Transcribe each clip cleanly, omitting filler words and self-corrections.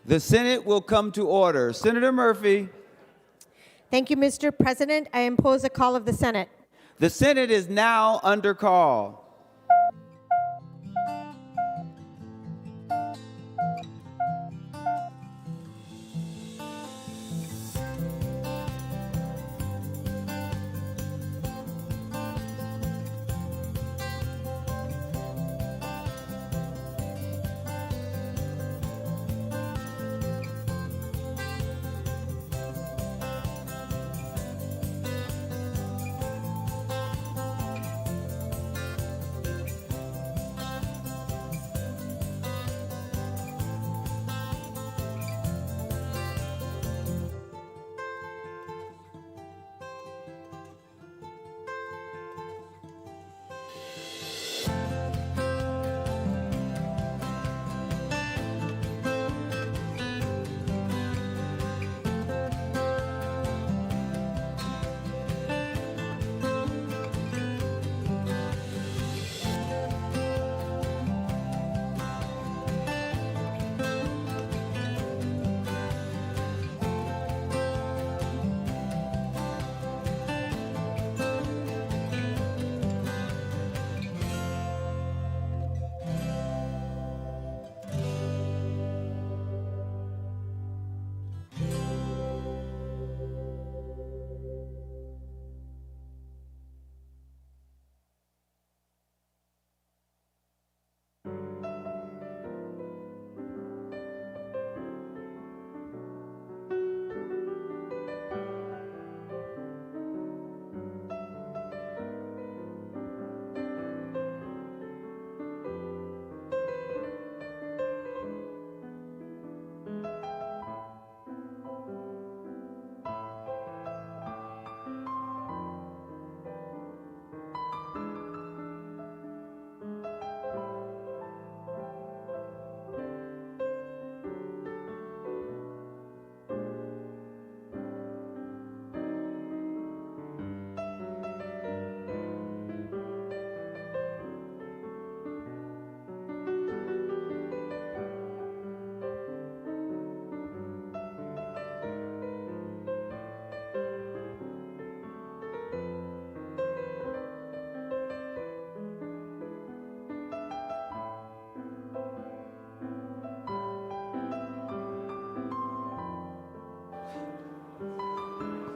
The Senate will come to order. Senator Murphy. Thank you, Mr. President. I impose a call of the Senate. The Senate is now under call.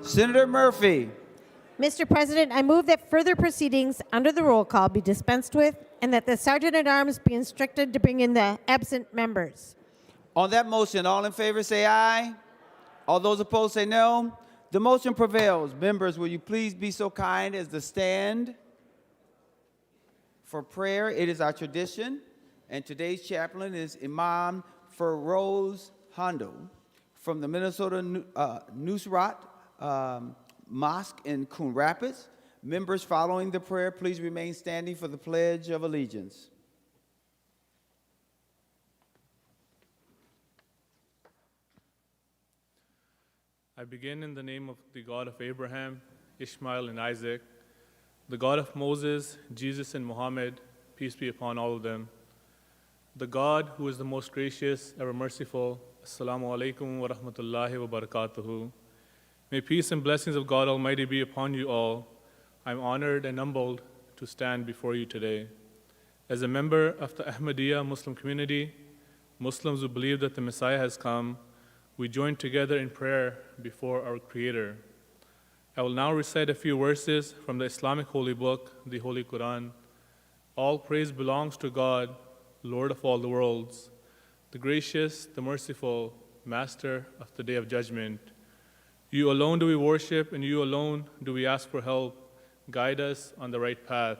Senator Murphy. Mr. President, I move that further proceedings under the roll call be dispensed with and that the Sergeant-at-Arms be instructed to bring in the absent members. On that motion, all in favor say aye. All those opposed say no. The motion prevails. Members, will you please be so kind as to stand for prayer? It is our tradition, and today's chaplain is Imam Feroz Hondo from the Minnesota Nusrat Mosque in Coon Rapids. Members, following the prayer, please remain standing for the Pledge of Allegiance. I begin in the name of the God of Abraham, Ishmael, and Isaac, the God of Moses, Jesus, and Muhammad, peace be upon all of them. The God who is the most gracious, ever merciful, Assalamu alaikum wa rahmatullahi wa barakatuhu. May peace and blessings of God Almighty be upon you all. I'm honored and humbled to stand before you today. As a member of the Ahmadiyya Muslim community, Muslims who believe that the Messiah has come, we join together in prayer before our Creator. I will now recite a few verses from the Islamic holy book, the Holy Quran. All praise belongs to God, Lord of all the worlds, the gracious, the merciful, Master of the Day of Judgment. You alone do we worship, and you alone do we ask for help. Guide us on the right path,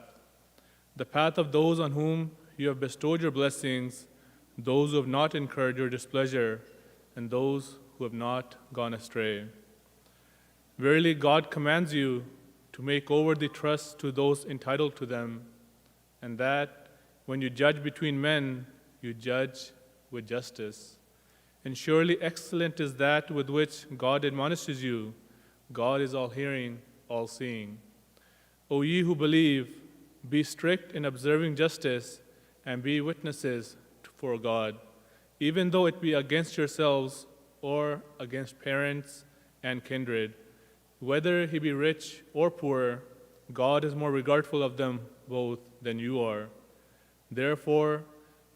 the path of those on whom you have bestowed your blessings, those who have not incurred your displeasure, and those who have not gone astray. Verily, God commands you to make over the trust to those entitled to them, and that when you judge between men, you judge with justice. And surely excellent is that with which God admonishes you. God is all-hearing, all-seeing. O ye who believe, be strict in observing justice and be witnesses for God. even though it be against yourselves or against parents and kindred. Whether he be rich or poor, God is more regardful of them both than you are. Therefore,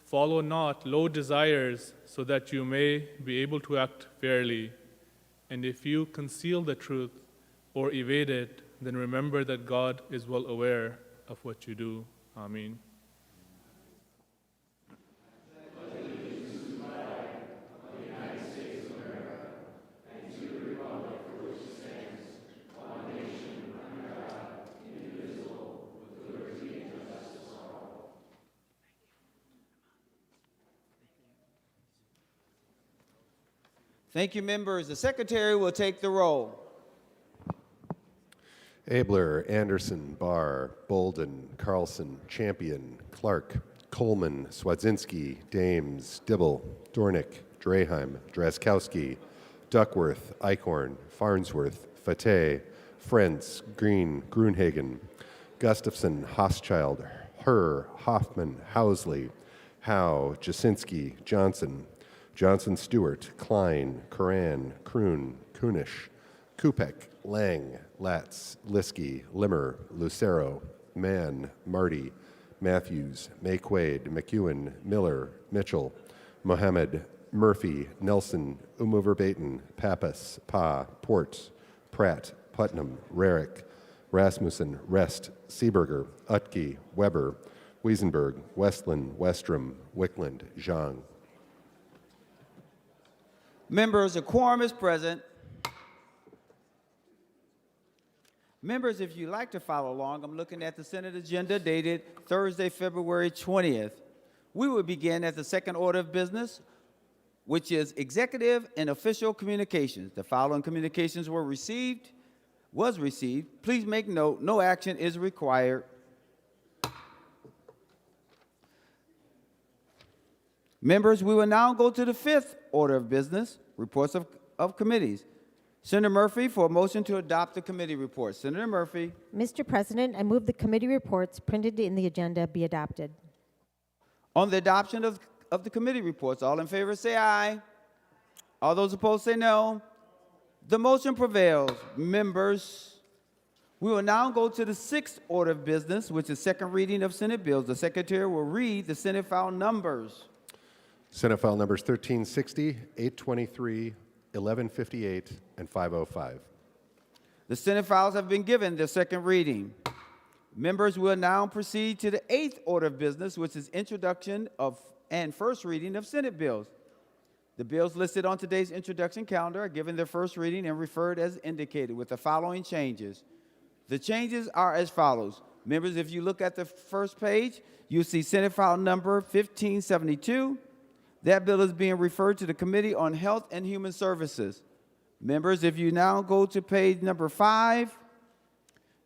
follow not low desires, so that you may be able to act fairly. And if you conceal the truth or evade it, then remember that God is well aware of what you do. Amen. Thank you, members. The secretary will take the roll. Abler, Anderson, Barr, Bolden, Carlson, Champion, Clark, Coleman, Swadzinski, Dames, Dibble, Dornick, Draheim, Drazkowski, Duckworth, Eichhorn, Farnsworth, Fateh, Frentz, Green, Grunhagen, Gustafson, Hoschild, Herr, Hoffman, Housley, Howe, Jasinski, Johnson, Johnson Stewart, Klein, Coran, Kroon, Kunish, Kupek, Lang, Latz, Liskey, Limmer, Lucero, Mann, Marty, Matthews, Mayquaid, McEwen, Miller, Mitchell, Mohammed, Murphy, Nelson, Verbaten, Pappas, Pa, Port, Pratt, Putnam, Rarick, Rasmussen, Rest, Seeberger, Utke, Weber, Wiesenberg, Westland, Westrom, Wickland, Zhang. Members, a quorum is present. Members, if you'd like to follow along, I'm looking at the Senate agenda dated Thursday, February 20th. We will begin at the second order of business, which is executive and official communications. The following communications was received. Please make note, no action is required. Members, we will now go to the fifth order of business, reports of committees. Senator Murphy for a motion to adopt the committee reports. Senator Murphy. Mr. President, I move the committee reports printed in the agenda be adopted. On the adoption of the committee reports, all in favor say aye. All those opposed say no. The motion prevails. Members, we will now go to the sixth order of business, which is second reading of Senate bills. The secretary will read the Senate file numbers. Senate file numbers 1360, 823, 1158, and 505. The Senate files have been given their second reading. Members will now proceed to the eighth order of business, which is introduction of and first reading of Senate bills. The bills listed on today's introduction calendar are given their first reading and referred as indicated with the following changes. The changes are as follows. Members, if you look at the first page, you'll see Senate file number 1572. That bill is being referred to the Committee on Health and Human Services. Members, if you now go to page number 5,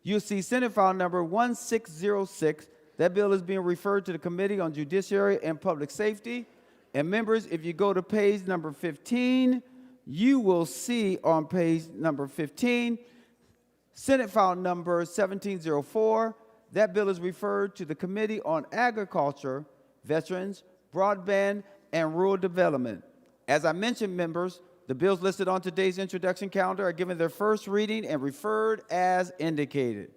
you'll see Senate file number 1606. That bill is being referred to the Committee on Judiciary and Public Safety. And members, if you go to page number 15, you will see on page number 15, Senate file number 1704. That bill is referred to the Committee on Agriculture, Veterans, Broadband, and Rural Development. As I mentioned, members, the bills listed on today's introduction calendar are given their first reading and referred as indicated.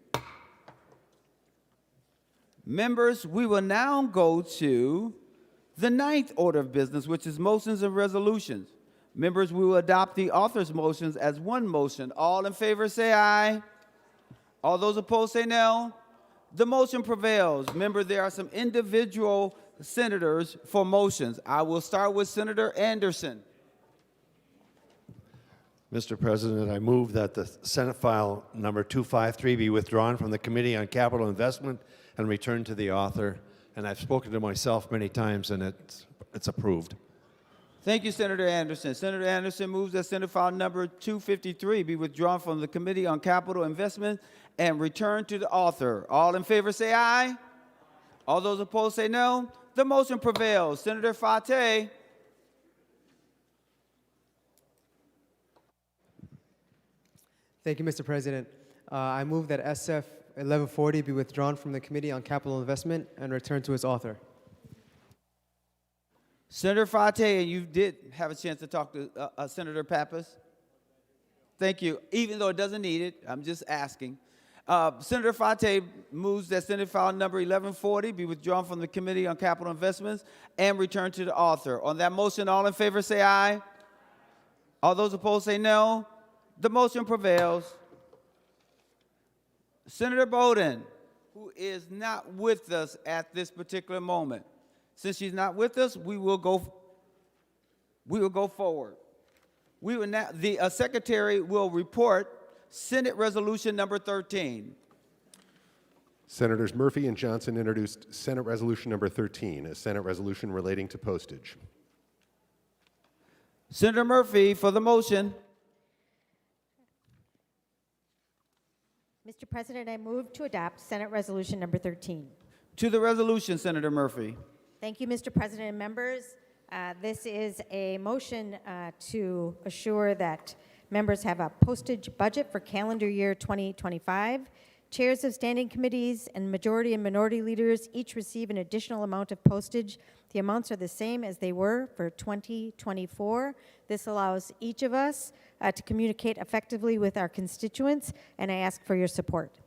Members, we will now go to the ninth order of business, which is motions and resolutions. Members, we will adopt the author's motions as one motion. All in favor say aye. All those opposed say no. The motion prevails. Remember, there are some individual senators for motions. I will start with Senator Anderson. Mr. President, I move that the Senate file number 253 be withdrawn from the Committee on Capital Investment and returned to the author. And I've spoken to myself many times, and it's approved. Thank you, Senator Anderson. Senator Anderson moves that Senate file number 253 be withdrawn from the Committee on Capital Investment and returned to the author. All in favor say aye. All those opposed say no. The motion prevails. Senator Fateh. Thank you, Mr. President. I move that SF 1140 be withdrawn from the Committee on Capital Investment and returned to its author. Senator Fate, and you did have a chance to talk to Senator Pappas. Thank you. Even though it doesn't need it, I'm just asking. Senator Fate moves that Senate file number 1140 be withdrawn from the Committee on Capital Investments and returned to the author. On that motion, all in favor say aye. All those opposed say no. The motion prevails. Senator Bowden, who is not with us at this particular moment. Since she's not with us, we will go forward. We will now, the secretary will report Senate Resolution number 13. Senators Murphy and Johnson introduced Senate Resolution number 13, a Senate resolution relating to postage. Senator Murphy for the motion. Mr. President, I move to adopt Senate Resolution number 13. To the resolution, Senator Murphy. Thank you, Mr. President and members. This is a motion to assure that members have a postage budget for calendar year 2025. Chairs of standing committees and majority and minority leaders each receive an additional amount of postage. The amounts are the same as they were for 2024. This allows each of us to communicate effectively with our constituents, and I ask for your support.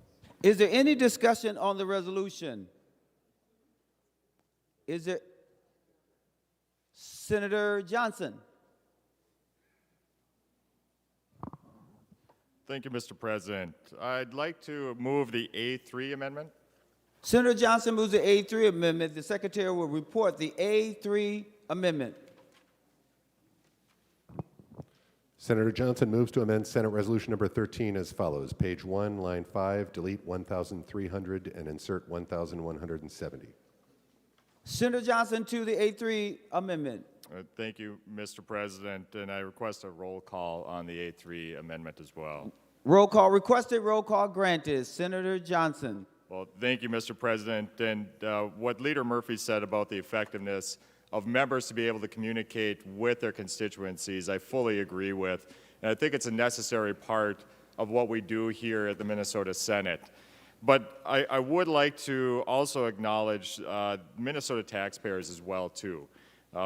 Is there any discussion on the resolution? Is there? Senator Johnson. Thank you, Mr. President. I'd like to move the A3 amendment. Senator Johnson moves the A3 amendment. The secretary will report the A3 amendment. Senator Johnson moves to amend Senate Resolution number 13 as follows. Page 1, line 5, delete 1,300 and insert 1,170. Senator Johnson to the A3 amendment. Thank you, Mr. President, and I request a roll call on the A3 amendment as well. Roll call requested, roll call granted. Senator Johnson. Well, thank you, Mr. President, and what Leader Murphy said about the effectiveness of members to be able to communicate with their constituencies, I fully agree with, and I think it's a necessary part of what we do here at the Minnesota Senate. But I would like to also acknowledge Minnesota taxpayers as well, too.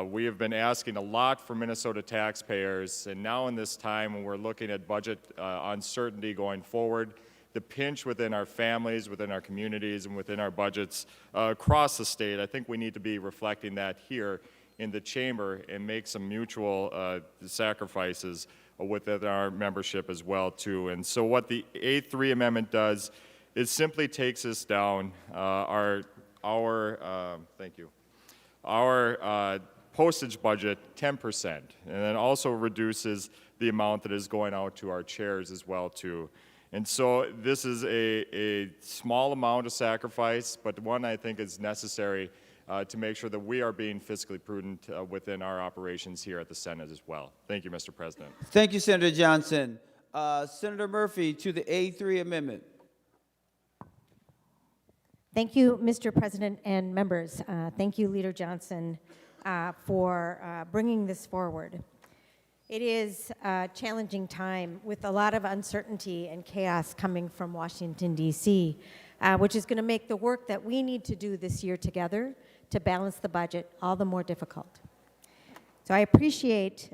We have been asking a lot from Minnesota taxpayers, and now in this time when we're looking at budget uncertainty going forward, the pinch within our families, within our communities, and within our budgets across the state, I think we need to be reflecting that here in the chamber and make some mutual sacrifices within our membership as well, too. And so what the A3 amendment does, it simply takes us down our postage budget 10%, and then also reduces the amount that is going out to our chairs as well too. And so this is a small amount of sacrifice, but one I think is necessary to make sure that we are being fiscally prudent within our operations here at the Senate as well. Thank you, Mr. President. Thank you, Senator Johnson. Senator Murphy to the A3 amendment. Thank you, Mr. President and members. Thank you, Leader Johnson, for bringing this forward. It is a challenging time with a lot of uncertainty and chaos coming from Washington, D.C., which is going to make the work that we need to do this year together to balance the budget all the more difficult. So I appreciate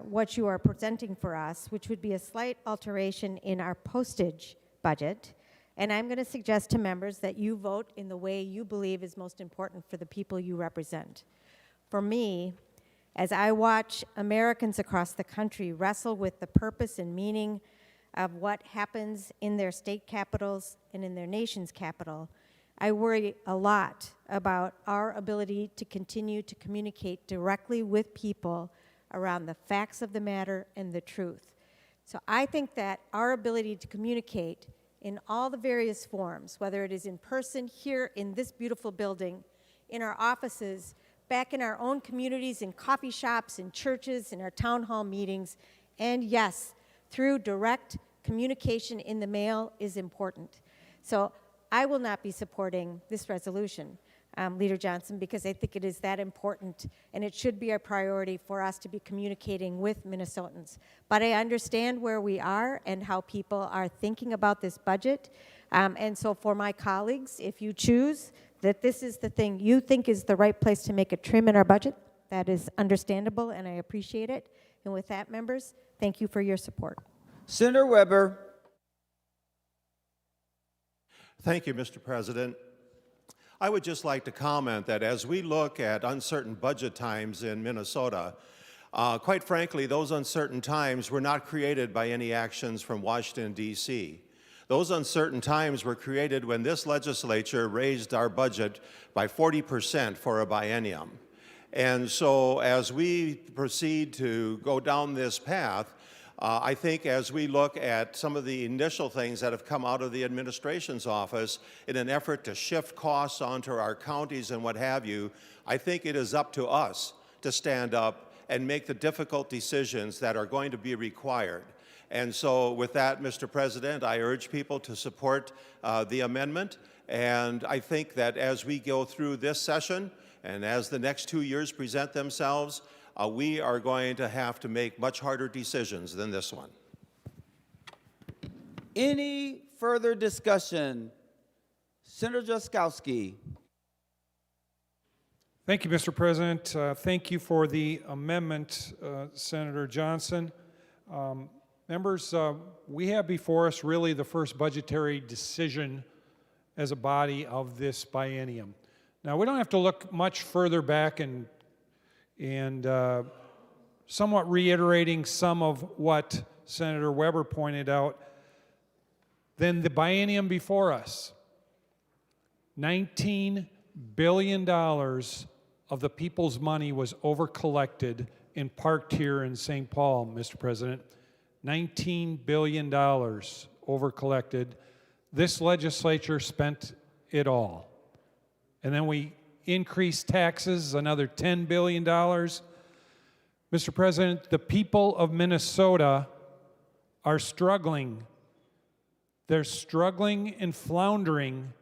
what you are presenting for us, which would be a slight alteration in our postage budget. And I'm going to suggest to members that you vote in the way you believe is most important for the people you represent. For me, as I watch Americans across the country wrestle with the purpose and meaning of what happens in their state capitals and in their nation's capital, I worry a lot about our ability to continue to communicate directly with people around the facts of the matter and the truth. So I think that our ability to communicate in all the various forms, whether it is in person here in this beautiful building, in our offices, back in our own communities, in coffee shops, in churches, in our town hall meetings, and yes, through direct communication in the mail is important. So I will not be supporting this resolution, Leader Johnson, because I think it is that important, and it should be a priority for us to be communicating with Minnesotans. But I understand where we are and how people are thinking about this budget. And so for my colleagues, if you choose that this is the thing you think is the right place to make a trim in our budget, That is understandable, and I appreciate it. And with that, members, thank you for your support. Senator Weber. Thank you, Mr. President. I would just like to comment that as we look at uncertain budget times in Minnesota, quite frankly, those uncertain times were not created by any actions from Washington, D.C. Those uncertain times were created when this legislature raised our budget by 40% for a biennium. And so as we proceed to go down this path, I think as we look at some of the initial things that have come out of the administration's office in an effort to shift costs onto our counties and what have you, I think it is up to us to stand up and make the difficult decisions that are going to be required. And so with that, Mr. President, I urge people to support the amendment. And I think that as we go through this session and as the next 2 years present themselves, we are going to have to make much harder decisions than this one. Any further discussion? Senator Jaskowski. Thank you, Mr. President. Thank you for the amendment, Senator Johnson. Members, we have before us really the first budgetary decision as a body of this biennium. Now, we don't have to look much further back and somewhat reiterating some of what Senator Weber pointed out, than the biennium before us. $19 billion of the people's money was overcollected and parked here in St. Paul, Mr. President. $19 billion overcollected. This legislature spent it all. And then we increased taxes, another $10 billion. Mr. President, the people of Minnesota are struggling. They're struggling and floundering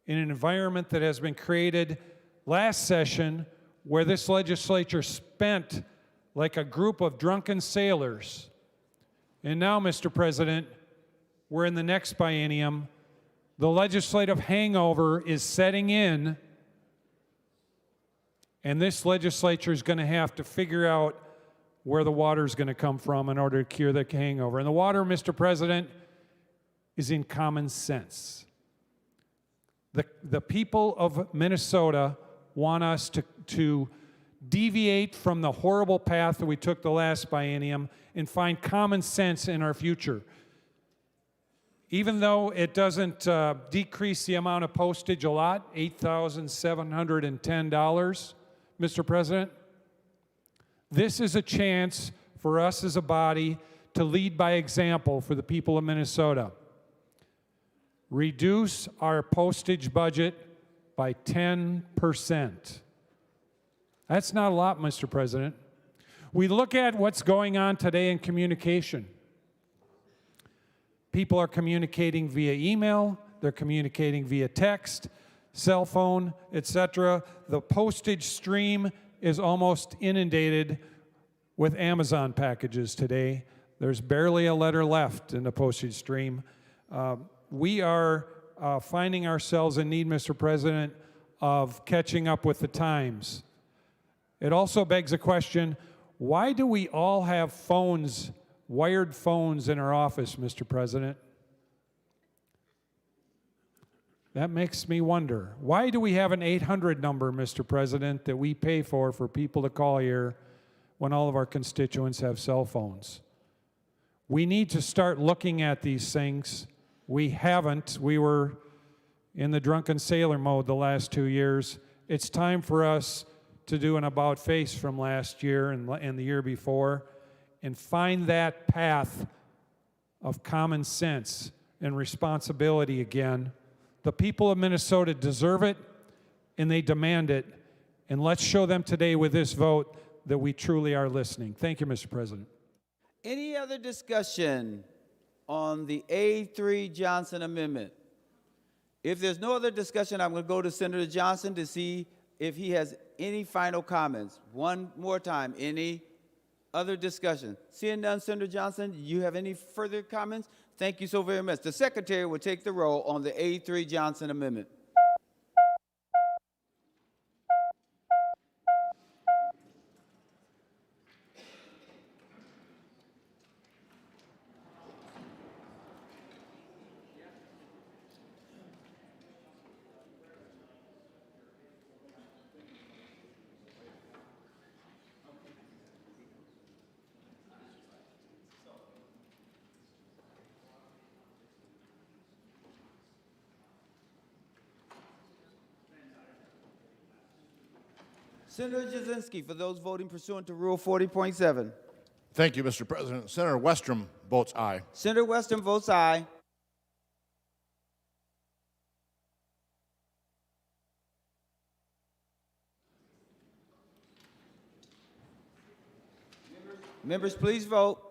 in an environment that has been created last session where this legislature spent like a group of drunken sailors. And now, Mr. President, we're in the next biennium. The legislative hangover is setting in, and this legislature is going to have to figure out where the water is going to come from in order to cure the hangover. And the water, Mr. President, is in common sense. The people of Minnesota want us to deviate from the horrible path that we took the last biennium and find common sense in our future. Even though it doesn't decrease the amount of postage a lot, $8,710, Mr. President, this is a chance for us as a body to lead by example for the people of Minnesota. Reduce our postage budget by 10%. That's not a lot, Mr. President. We look at what's going on today in communication. People are communicating via email, they're communicating via text, cell phone, etc. The postage stream is almost inundated with Amazon packages today. There's barely a letter left in the postage stream. We are finding ourselves in need, Mr. President, of catching up with the times. It also begs the question, why do we all have phones, wired phones in our office, Mr. President? That makes me wonder. Why do we have an 800 number, Mr. President, that we pay for people to call here when all of our constituents have cell phones? We need to start looking at these things. We haven't. We were in the drunken sailor mode the last 2 years. It's time for us to do an about-face from last year and the year before and find that path of common sense and responsibility again. The people of Minnesota deserve it, and they demand it. And let's show them today with this vote that we truly are listening. Thank you, Mr. President. Any other discussion on the A3 Johnson amendment? If there's no other discussion, I'm going to go to Senator Johnson to see if he has any final comments. One more time, any other discussion? Seeing none, Senator Johnson, do you have any further comments? Thank you so very much. The Secretary will take the roll on the A3 Johnson amendment. Senator Jasinski, for those voting pursuant to Rule 40.7. Thank you, Mr. President. Senator Westrom votes aye. Senator Weston votes aye. Members, please vote.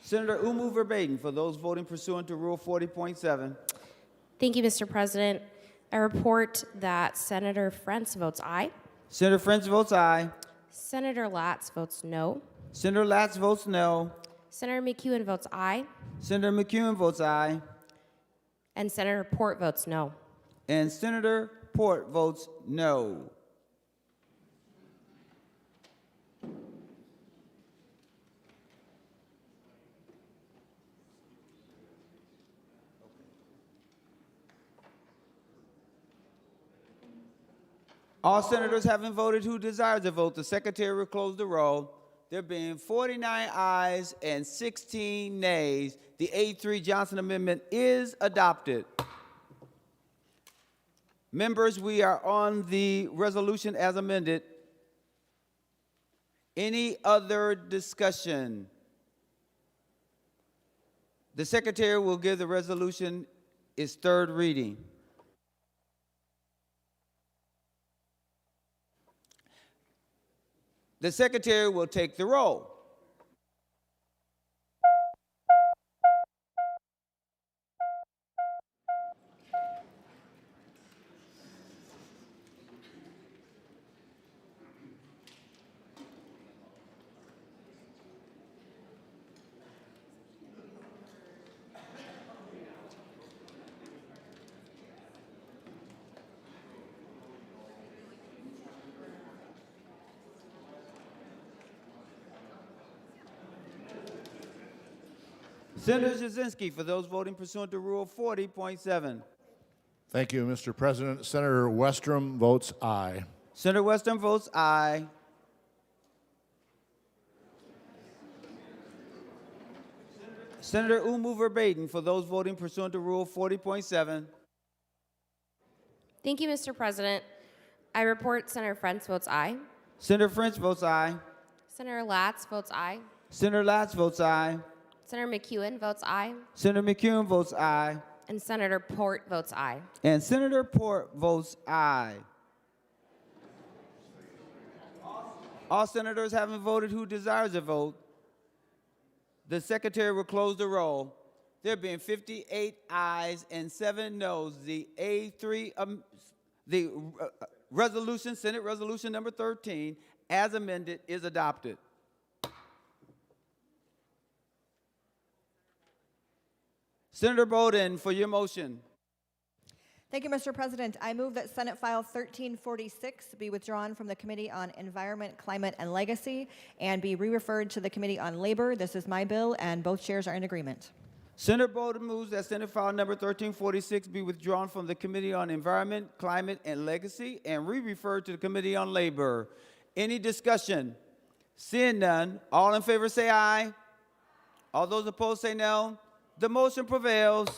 Senator Umu Verbatim, for those voting pursuant to Rule 40.7. Thank you, Mr. President. I report that Senator Frentz votes aye. Senator French votes aye. Senator Latz votes no. Senator Latz votes no. Senator McEwen votes aye. Senator McEwen votes aye. And Senator Port votes no. And Senator Port votes no. All senators having voted who desire to vote, the secretary will close the roll. There being 49 ayes and 16 nays, the A3 Johnson Amendment is adopted. Members, we are on the resolution as amended. Any other discussion? The secretary will give the resolution its third reading. The secretary will take the roll. Senator Jasinski, for those voting pursuant to Rule 40.7. Thank you, Mr. President. Senator Westrom votes aye. Senator Weston votes aye. Senator Umu Verbatim, for those voting pursuant to Rule 40.7. Thank you, Mr. President. I report Senator Frentz votes aye. Senator French votes aye. Senator Latz votes aye. Senator Latz votes aye. Senator McEwen votes aye. Senator McEwen votes aye. And Senator Port votes aye. And Senator Port votes aye. All senators having voted who desires to vote, the secretary will close the roll. There being 58 ayes and 7 noes, the A3, resolution, Senate Resolution number 13, as amended, is adopted. Senator Bowden, for your motion. Thank you, Mr. President. I move that Senate File 1346 be withdrawn from the Committee on Environment, Climate, and Legacy and be re-referred to the Committee on Labor. This is my bill, and both chairs are in agreement. Senator Bowden moves that Senate File number 1346 be withdrawn from the Committee on Environment, Climate, and Legacy and re-referred to the Committee on Labor. Any discussion? Seeing none, all in favor say aye. All those opposed say no. The motion prevails.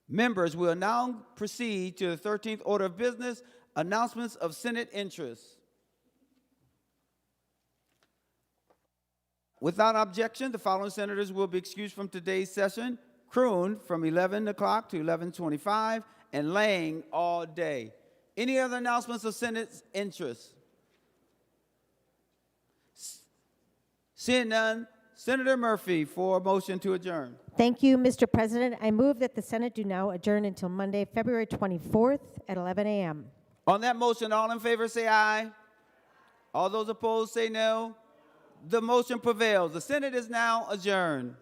Members, we will now proceed to the 13th order of business, announcements of Senate interests. Without objection, the following senators will be excused from today's session: Kroon from 11 o'clock to 11:25, and Lang all day. Any other announcements of Senate's interests? Seeing none, Senator Murphy for a motion to adjourn. Thank you, Mr. President. I move that the Senate do now adjourn until Monday, February 24th at 11 a.m. On that motion, all in favor say aye. All those opposed say no. The motion prevails. The Senate is now adjourned.